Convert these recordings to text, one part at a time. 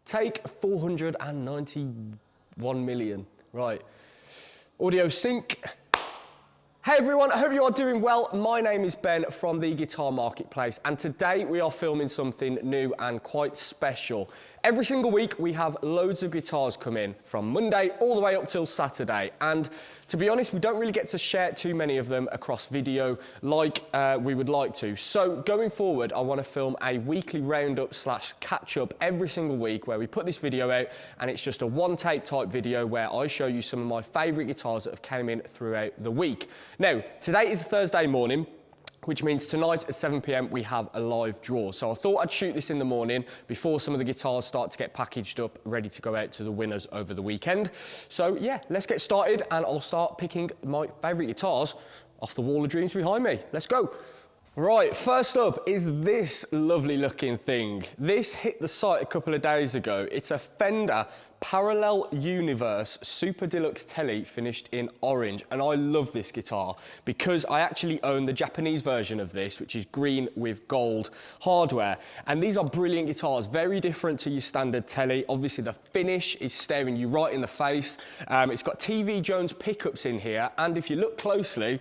Take 491 million. Right. Audio sync. Hey everyone, I hope you are doing well. My name is Ben from the Guitar Marketplace, and today we are filming something new and quite special. Every single week we have loads of guitars come in from Monday all the way up till Saturday, and to be honest, we don't really get to share too many of them across video like we would like to. So going forward, I want to film a weekly roundup / catch up every single week where we put this video out, and it's just a one take type video where I show you some of my favourite guitars that have came in throughout the week. Now, today is Thursday morning, which means tonight at 7 PM we have a live draw. So I thought I'd shoot this in the morning before some of the guitars start to get packaged up, ready to go out to the winners over the weekend. So yeah, let's get started and I'll start picking my favourite guitars off the wall of dreams behind me. Let's go. Right, first up is this lovely looking thing. This hit the site a couple of days ago. It's a Fender Parallel Universe Super Deluxe Tele finished in orange, and I love this guitar because I actually own the Japanese version of this, which is green with gold hardware, and these are brilliant guitars, very different to your standard Tele. Obviously the finish is staring you right in the face. It's got TV Jones pickups in here, and if you look closely,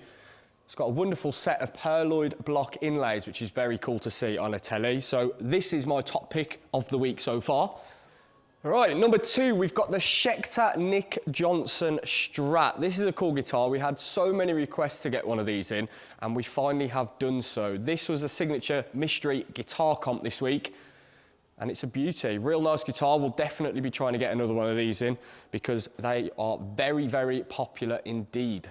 it's got a wonderful set of pearloid block inlays, which is very cool to see on a Tele. So this is my top pick of the week so far. All right, number two, we've got the Schecter Nick Johnson Strat. This is a cool guitar. We had so many requests to get one of these in, and we finally have done so. This was a signature mystery guitar comp this week, and it's a beauty. Real nice guitar. We'll definitely be trying to get another one of these in because they are very, very popular indeed.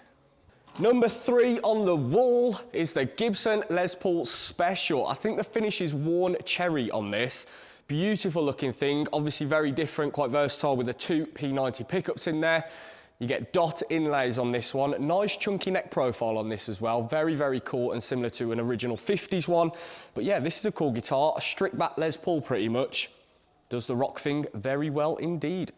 Number three on the wall is the Gibson Les Paul Special. I think the finish is worn cherry on this. Beautiful looking thing, obviously very different, quite versatile with the two P90 pickups in there. You get dot inlays on this one. Nice chunky neck profile on this as well. Very, very cool and similar to an original 50s one. But yeah, this is a cool guitar, a strict back Les Paul pretty much. Does the rock thing very well indeed.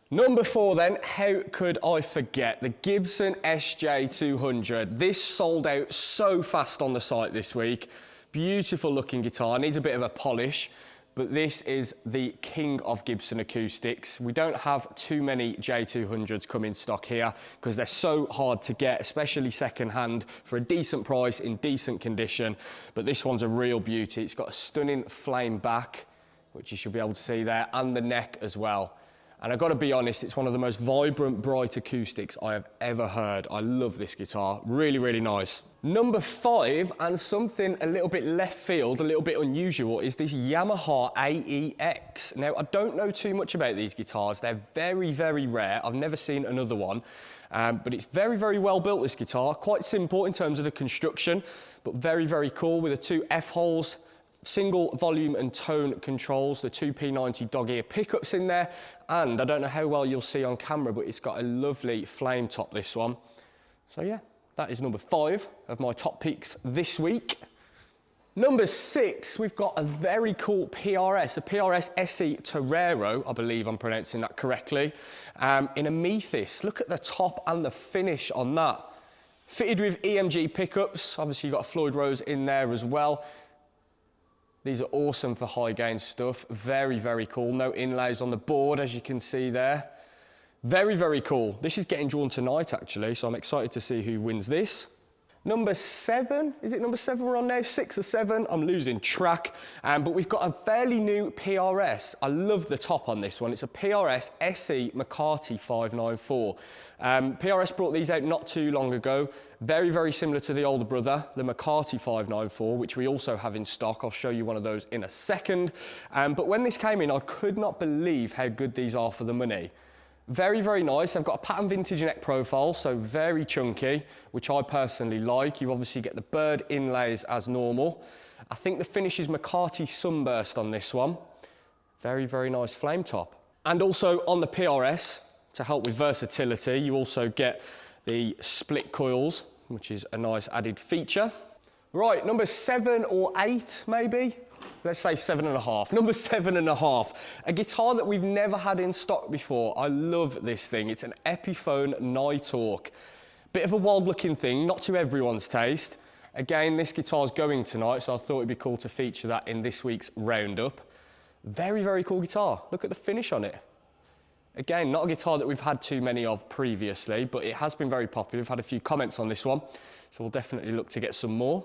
Number four then, how could I forget? The Gibson SJ200. This sold out so fast on the site this week. Beautiful looking guitar, needs a bit of a polish, but this is the king of Gibson acoustics. We don't have too many J200s come in stock here because they're so hard to get, especially second hand for a decent price in decent condition. But this one's a real beauty. It's got a stunning flame back, which you should be able to see there, and the neck as well. And I've got to be honest, it's one of the most vibrant, bright acoustics I have ever heard. I love this guitar, really, really nice. Number five, and something a little bit left field, a little bit unusual, is this Yamaha AEX. Now, I don't know too much about these guitars. They're very, very rare. I've never seen another one, but it's very, very well built, this guitar. Quite simple in terms of the construction, but very, very cool with the two F-holes, single volume and tone controls, the two P90 dog ear pickups in there, and I don't know how well you'll see on camera, but it's got a lovely flame top, this one. So yeah, that is number five of my top picks this week. Number six, we've got a very cool PRS, a PRS SE Terrero, I believe I'm pronouncing that correctly, in amethyst. Look at the top and the finish on that. Fitted with EMG pickups, obviously you've got a Floyd Rose in there as well. These are awesome for high gain stuff. Very, very cool. No inlays on the board, as you can see there. Very, very cool. This is getting drawn tonight, actually, so I'm excited to see who wins this. Number seven, is it number seven we're on now? 6 or 7, I'm losing track. But we've got a fairly new PRS. I love the top on this one. It's a PRS SE McCarty594. PRS brought these out not too long ago. Very, very similar to the older brother, the McCarty594, which we also have in stock. I'll show you one of those in a second. But when this came in, I could not believe how good these are for the money. Very, very nice. I've got a pattern vintage neck profile, so very chunky, which I personally like. You obviously get the bird inlays as normal. I think the finish is McCarty Sunburst on this one. Very, very nice flame top. And also on the PRS, to help with versatility, you also get the split coils, which is a nice added feature. Right, number 7 or 8 maybe? Let's say 7.5. Number 7.5. A guitar that we've never had in stock before. I love this thing. It's an Epiphone Nighthawk. Bit of a wild looking thing, not to everyone's taste. Again, this guitar's going tonight, so I thought it'd be cool to feature that in this week's roundup. Very, very cool guitar. Look at the finish on it. Again, not a guitar that we've had too many of previously, but it has been very popular. We've had a few comments on this one, so we'll definitely look to get some more.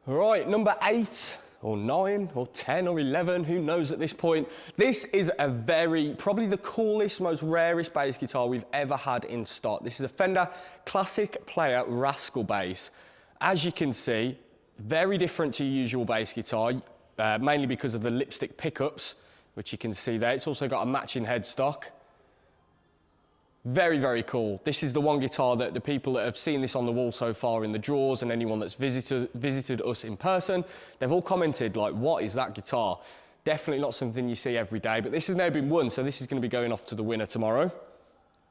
All right, number 8 or 9 or 10 or 11, who knows at this point. This is probably the coolest, most rarest bass guitar we've ever had in stock. This is a Fender Classic Player Rascal bass. As you can see, very different to your usual bass guitar, mainly because of the lipstick pickups, which you can see there. It's also got a matching headstock. Very, very cool. This is the one guitar that the people that have seen this on the wall so far in the drawers, and anyone that's visited us in person, they've all commented like, what is that guitar? Definitely not something you see every day, but this has now been won, so this is going to be going off to the winner tomorrow.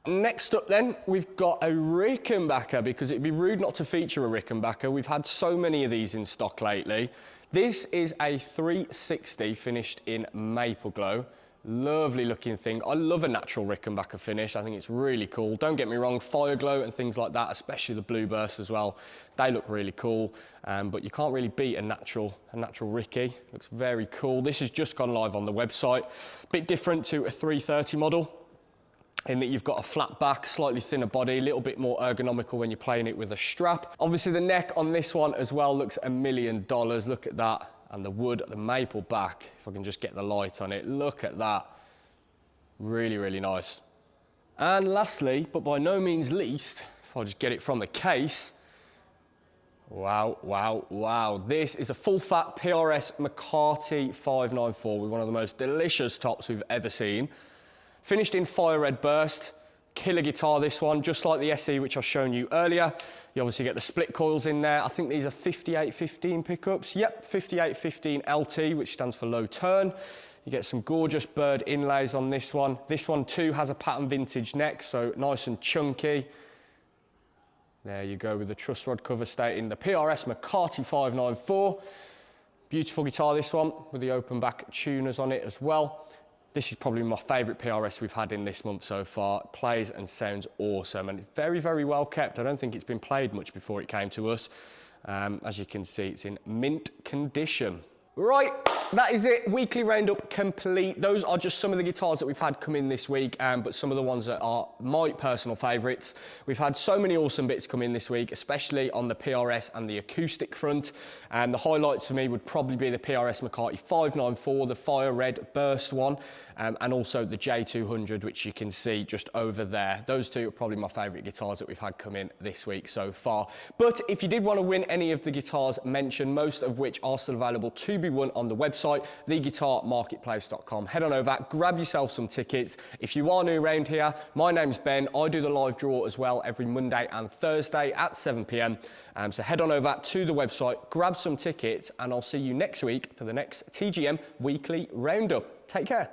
Next up then, we've got a Rickenbacker, because it'd be rude not to feature a Rickenbacker. We've had so many of these in stock lately. This is a 360 finished in maple glow. Lovely looking thing. I love a natural Rickenbacker finish. I think it's really cool. Don't get me wrong, fire glow and things like that, especially the blue burst as well, they look really cool. But you can't really beat a natural Ricky. Looks very cool. This has just gone live on the website. Bit different to a 330 model, in that you've got a flat back, slightly thinner body, a little bit more ergonomical when you're playing it with a strap. Obviously the neck on this one as well looks $1 million. Look at that. And the wood, the maple back, if I can just get the light on it, look at that. Really, really nice. And lastly, but by no means least, if I just get it from the case, wow, wow, wow. This is a full fat PRS McCarty594 with one of the most delicious tops we've ever seen. Finished in fire red burst. Killer guitar, this one, just like the SE, which I've shown you earlier. You obviously get the split coils in there. I think these are 5815 pickups. Yep, 5815 LT, which stands for low turn. You get some gorgeous bird inlays on this one. This one too has a pattern vintage neck, so nice and chunky. There you go with the truss rod cover stating the PRS McCarty594. Beautiful guitar, this one, with the open back tuners on it as well. This is probably my favourite PRS we've had in this month so far. It plays and sounds awesome, and it's very, very well kept. I don't think it's been played much before it came to us. As you can see, it's in mint condition. Right, that is it. Weekly roundup complete. Those are just some of the guitars that we've had come in this week, but some of the ones that are my personal favourites. We've had so many awesome bits come in this week, especially on the PRS and the acoustic front. The highlights for me would probably be the PRS McCarty594, the fire red burst one, and also the J200, which you can see just over there. Those two are probably my favourite guitars that we've had come in this week so far. But if you did want to win any of the guitars mentioned, most of which are still available to be won on the website, theguitarmarketplace.com. Head on over, grab yourself some tickets. If you are new around here, my name's Ben. I do the live draw as well every Monday and Thursday at 7 p.m. So head on over to the website, grab some tickets, and I'll see you next week for the next TGM Weekly Roundup. Take care.